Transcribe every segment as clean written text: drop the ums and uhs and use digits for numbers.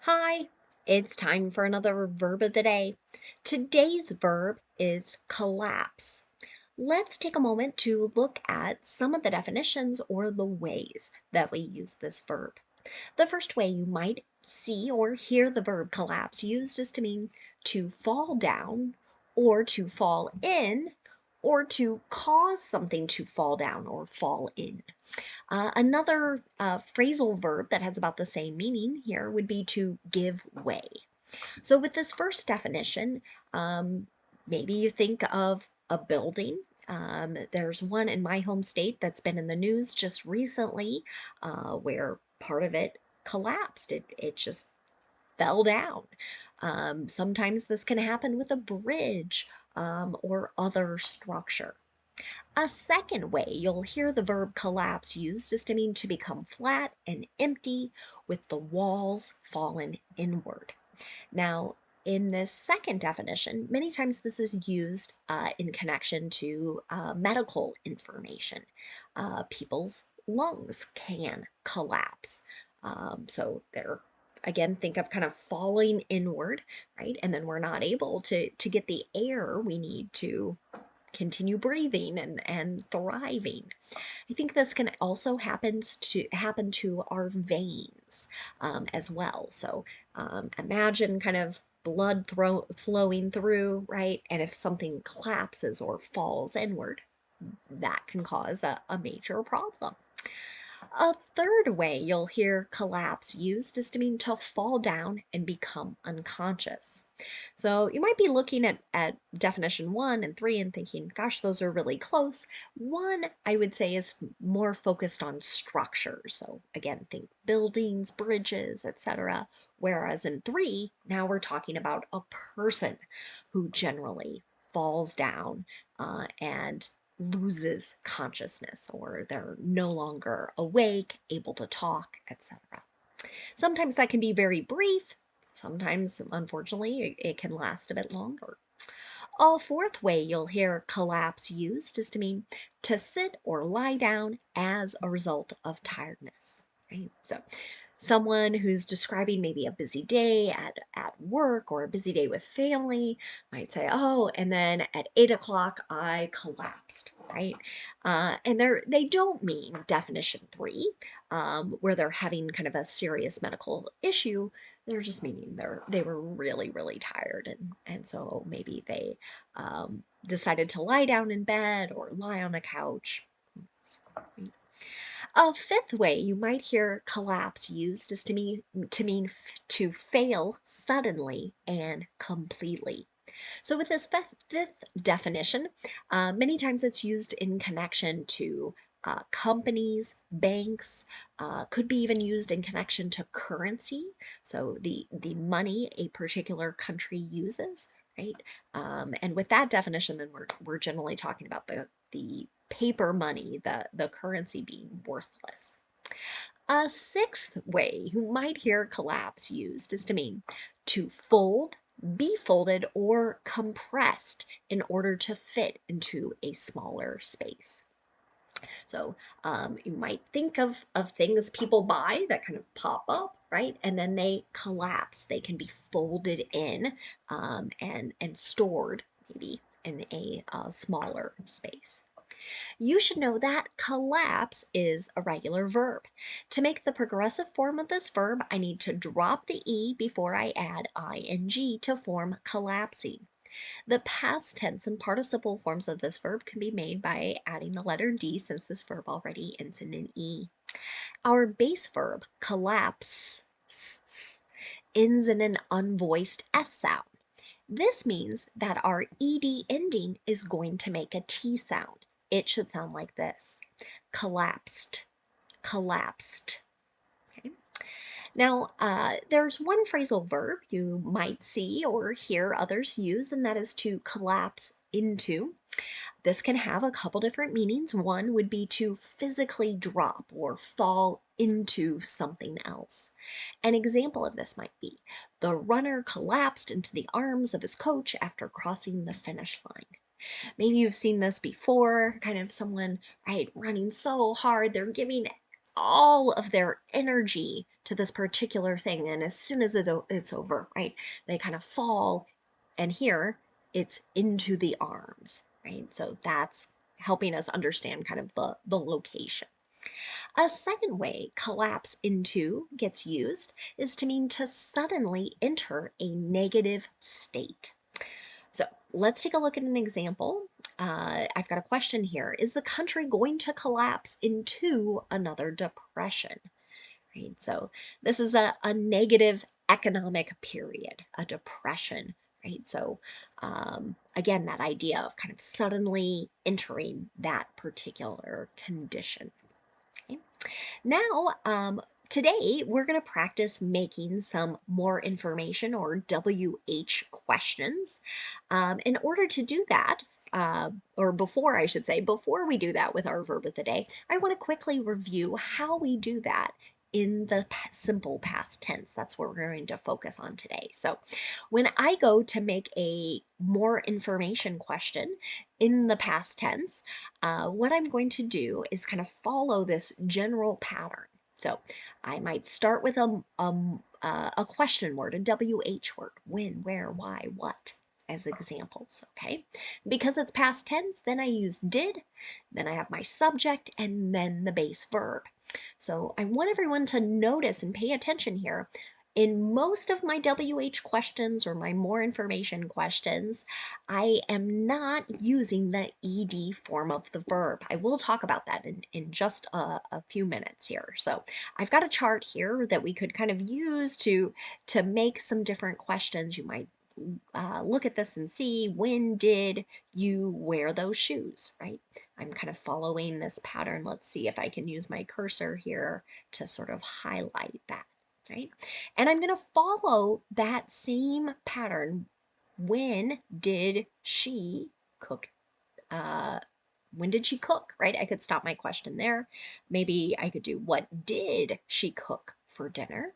Hi, it's time for another verb of the day. Today's verb is collapse. Let's take a moment to look at some of the definitions or the ways that we use this verb. The first way you might see or hear the verb collapse used is to mean to fall down or to fall in or to cause something to fall down or fall in. Another phrasal verb that has about the same meaning here would be to give way. So, with this first definition, um, maybe you think of a building. There's one in my home state that's been in the news just recently where part of it collapsed. It just fell down. Sometimes this can happen with a bridge or other structure. A second way you'll hear the verb collapse used is to mean to become flat and empty with the walls fallen inward. Now, in this second definition, many times this is used in connection to medical information. People's lungs can collapse. So they're again think of kind of falling inward, right? And then we're not able to get the air we need to continue breathing and thriving. I think this can also happen to our veins as well. So imagine kind of flowing through, right? And if something collapses or falls inward, that can cause a major problem. A third way you'll hear collapse used is to mean to fall down and become unconscious. So you might be looking at definition 1 and 3 and thinking, gosh, those are really close. One, I would say, is more focused on structures. So again, think buildings, bridges, etc. Whereas in 3, now we're talking about a person who generally falls down and loses consciousness or they're no longer awake, able to talk, etc. Sometimes that can be very brief. Sometimes, unfortunately, it can last a bit longer. A fourth way you'll hear collapse used is to mean to sit or lie down as a result of tiredness. Right? So someone who's describing maybe a busy day at work or a busy day with family might say, oh, and then at 8 o'clock I collapsed, right? And they don't mean definition 3, where they're having kind of a serious medical issue. They're just meaning they were really, really tired, and so maybe they decided to lie down in bed or lie on a couch. A fifth way you might hear collapse used is to fail suddenly and completely. So with this fifth definition, many times it's used in connection to companies, banks, could be even used in connection to currency. So the money a particular country uses, right? And with that definition, then we're generally talking about the paper money, the currency being worthless. A sixth way you might hear collapse used is to mean to fold, be folded, or compressed in order to fit into a smaller space. So you might think of things people buy that kind of pop up, right? And then they collapse. They can be folded in and stored maybe in a smaller space. You should know that collapse is a regular verb. To make the progressive form of this verb, I need to drop the E before I add ing to form collapsing. The past tense and participle forms of this verb can be made by adding the letter D since this verb already ends in an E. Our base verb, collapse, ends in an unvoiced S sound. This means that our ed ending is going to make a T sound. It should sound like this: collapsed, collapsed. Okay. Now, there's one phrasal verb you might see or hear others use, and that is to collapse into. This can have a couple different meanings. One would be to physically drop or fall into something else. An example of this might be the runner collapsed into the arms of his coach after crossing the finish line. Maybe you've seen this before, kind of someone, right, running so hard, they're giving all of their energy to this particular thing, and as soon as it's over, right, they kind of fall, and here it's into the arms, right? So that's helping us understand kind of the location. A second way collapse into gets used is to mean to suddenly enter a negative state. So let's take a look at an example. I've got a question here. Is the country going to collapse into another depression? Right. So this is a negative economic period, a depression. Right. So again, that idea of kind of suddenly entering that particular condition. Okay. Now, today we're going to practice making some more information or WH questions. In order to do that, or before I should say, before we do that with our verb of the day, I want to quickly review how we do that in the simple past tense. That's what we're going to focus on today. So when I go to make a more information question in the past tense, what I'm going to do is kind of follow this general pattern. So I might start with a question word, a WH word, when, where, why, what, as examples, okay? Because it's past tense, then I use did, then I have my subject, and then the base verb. So I want everyone to notice and pay attention here. In most of my WH questions or my more information questions, I am not using the ed form of the verb. I will talk about that in just a few minutes here. So I've got a chart here that we could kind of use to make some different questions. You might look at this and see, when did you wear those shoes, right? I'm kind of following this pattern. Let's see if I can use my cursor here to sort of highlight that, right? And I'm going to follow that same pattern. When did she cook? When did she cook, right? I could stop my question there. Maybe I could do, what did she cook for dinner?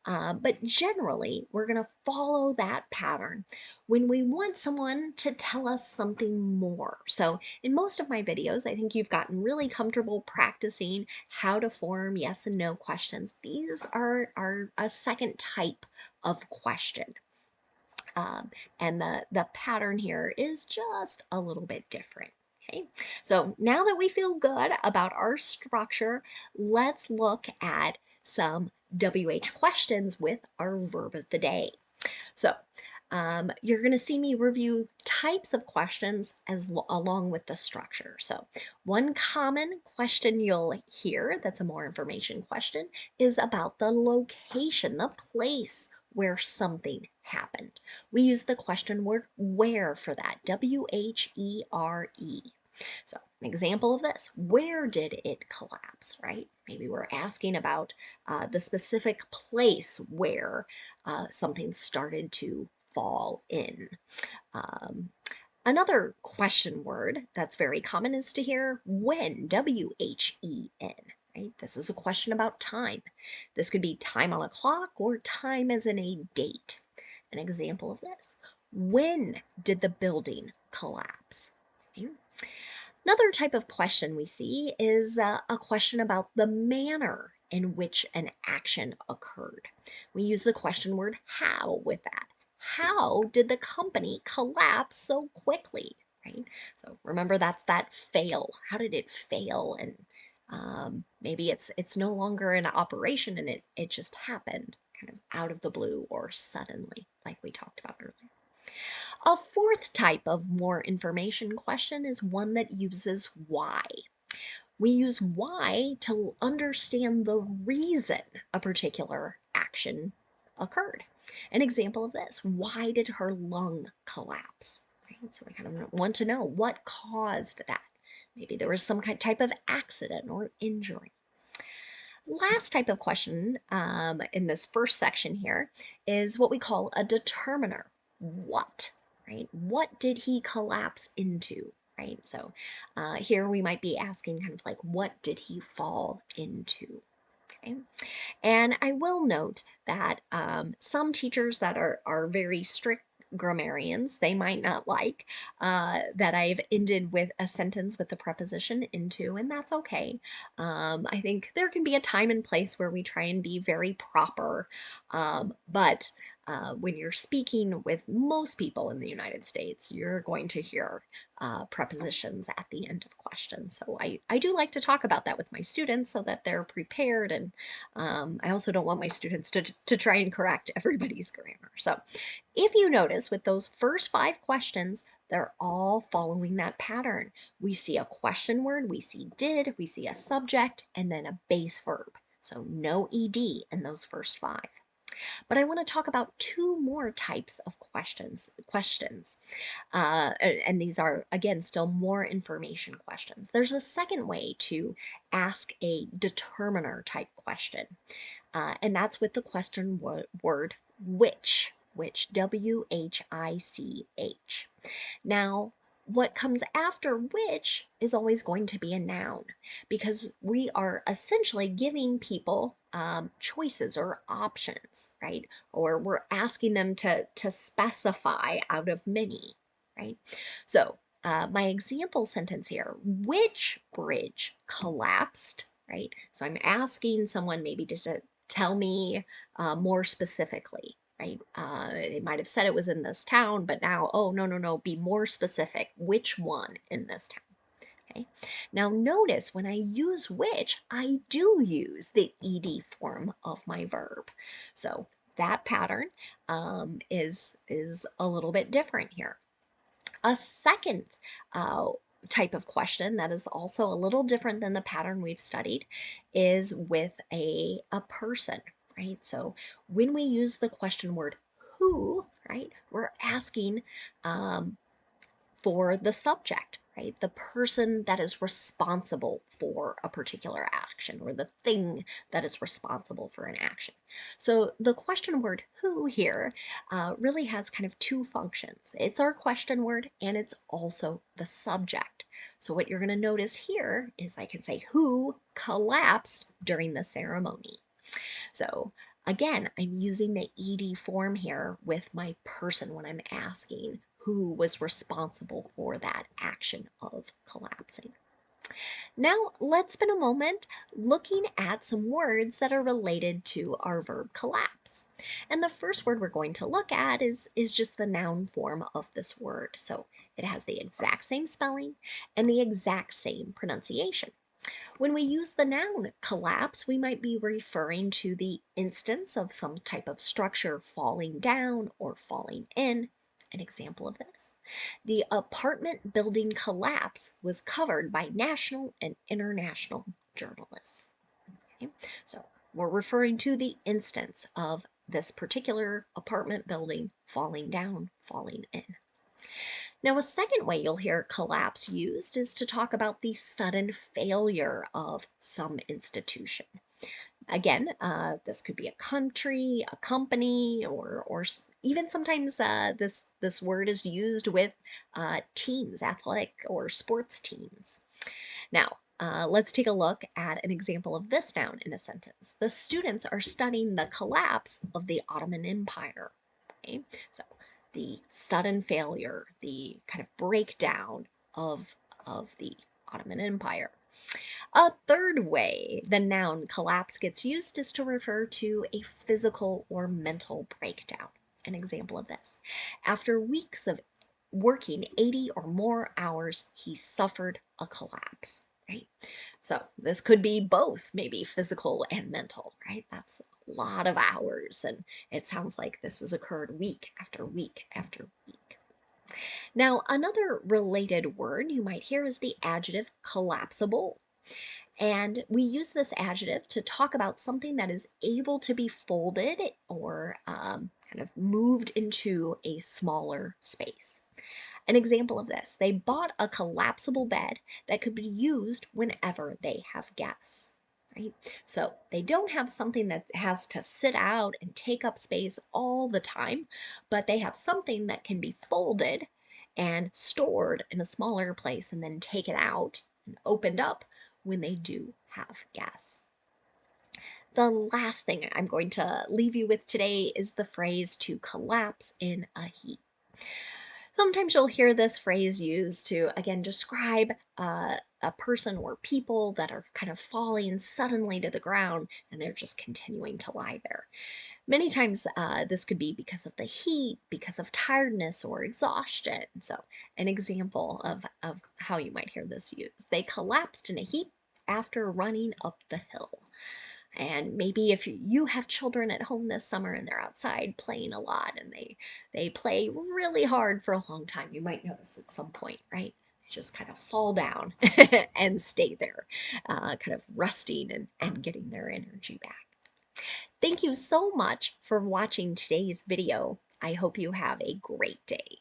But generally, we're going to follow that pattern when we want someone to tell us something more. So in most of my videos, I think you've gotten really comfortable practicing how to form yes and no questions. These are a second type of question. And the pattern here is just a little bit different. Okay, so now that we feel good about our structure, let's look at some WH questions with our verb of the day. So you're going to see me review types of questions along with the structure. So one common question you'll hear that's a more information question is about the location, the place where something happened. We use the question word where for that, W-H-E-R-E. So an example of this, where did it collapse, right? Maybe we're asking about the specific place where something started to fall in. Another question word that's very common is to hear when, W-H-E-N. Right? This is a question about time. This could be time on a clock or time as in a date. An example of this, when did the building collapse? Okay. Another type of question we see is a question about the manner in which an action occurred. We use the question word how with that. How did the company collapse so quickly? Right? So remember, that's that fail. How did it fail? And maybe it's no longer in operation and it just happened kind of out of the blue or suddenly, like we talked about earlier. A fourth type of more information question is one that uses why. We use why to understand the reason a particular action occurred. An example of this, why did her lung collapse? Right? So we kind of want to know what caused that. Maybe there was some type of accident or injury. Last type of question in this first section here is what we call a determiner. What, right? What did he collapse into, right? So here we might be asking kind of like, what did he fall into? Okay. And I will note that some teachers that are very strict grammarians, they might not like that I've ended with a sentence with the preposition into, and that's okay. I think there can be a time and place where we try and be very proper, but when you're speaking with most people in the United States, you're going to hear prepositions at the end of questions. So I do like to talk about that with my students so that they're prepared. And I also don't want my students to try and correct everybody's grammar. So if you notice with those first 5 questions, they're all following that pattern. We see a question word, we see did, we see a subject, and then a base verb. So no ed in those first 5. But I want to talk about 2 more types of questions. And these are, again, still more information questions. There's a second way to ask a determiner type question, and that's with the question word which, W-H-I-C-H. Now, what comes after which is always going to be a noun because we are essentially giving people choices or options, right? Or we're asking them to specify out of many, right? So, my example sentence here, which bridge collapsed, right? So I'm asking someone maybe to tell me more specifically, right? They might have said it was in this town, but now, oh, no, no, no, be more specific. Which one in this town? Okay. Now notice when I use which, I do use the ed form of my verb. So that pattern is a little bit different here. A second uh, type of question that is also a little different than the pattern we've studied is with a person, right? So when we use the question word who, right, we're asking um, for the subject, right? The person that is responsible for a particular action or the thing that is responsible for an action. So the question word who here really has kind of 2 functions. It's our question word and it's also the subject. So what you're going to notice here is I can say who collapsed during the ceremony. So again, I'm using the ed form here with my person when I'm asking who was responsible for that action of collapsing. Now, let's spend a moment looking at some words that are related to our verb collapse. And the first word we're going to look at is just the noun form of this word. So it has the exact same spelling and the exact same pronunciation. When we use the noun collapse, we might be referring to the instance of some type of structure falling down or falling in. An example of this. The apartment building collapse was covered by national and international journalists. Okay? So we're referring to the instance of this particular apartment building falling down, falling in. Now, a second way you'll hear collapse used is to talk about the sudden failure of some institution. Again, this could be a country, a company, or even sometimes this word is used with teams, athletic or sports teams. Now, let's take a look at an example of this noun in a sentence. The students are studying the collapse of the Ottoman Empire. Okay, so the sudden failure, the kind of breakdown of the Ottoman Empire. A third way the noun collapse gets used is to refer to a physical or mental breakdown. An example of this. After weeks of working 80 or more hours, he suffered a collapse, right? So this could be both, maybe physical and mental, right? That's a lot of hours, and it sounds like this has occurred week after week after week. Now, another related word you might hear is the adjective collapsible. And we use this adjective to talk about something that is able to be folded or kind of moved into a smaller space. An example of this, they bought a collapsible bed that could be used whenever they have guests. Right? So they don't have something that has to sit out and take up space all the time, but they have something that can be folded and stored in a smaller place and then taken out and opened up when they do have guests. The last thing I'm going to leave you with today is the phrase to collapse in a heap. Sometimes you'll hear this phrase used to, again, describe a person or people that are kind of falling suddenly to the ground and they're just continuing to lie there. Many times, this could be because of the heat, because of tiredness or exhaustion. So, an example of how you might hear this used: they collapsed in a heap after running up the hill. And maybe if you have children at home this summer and they're outside playing a lot and they play really hard for a long time, you might notice at some point, right? They just kind of fall down and stay there, kind of resting and getting their energy back. Thank you so much for watching today's video. I hope you have a great day.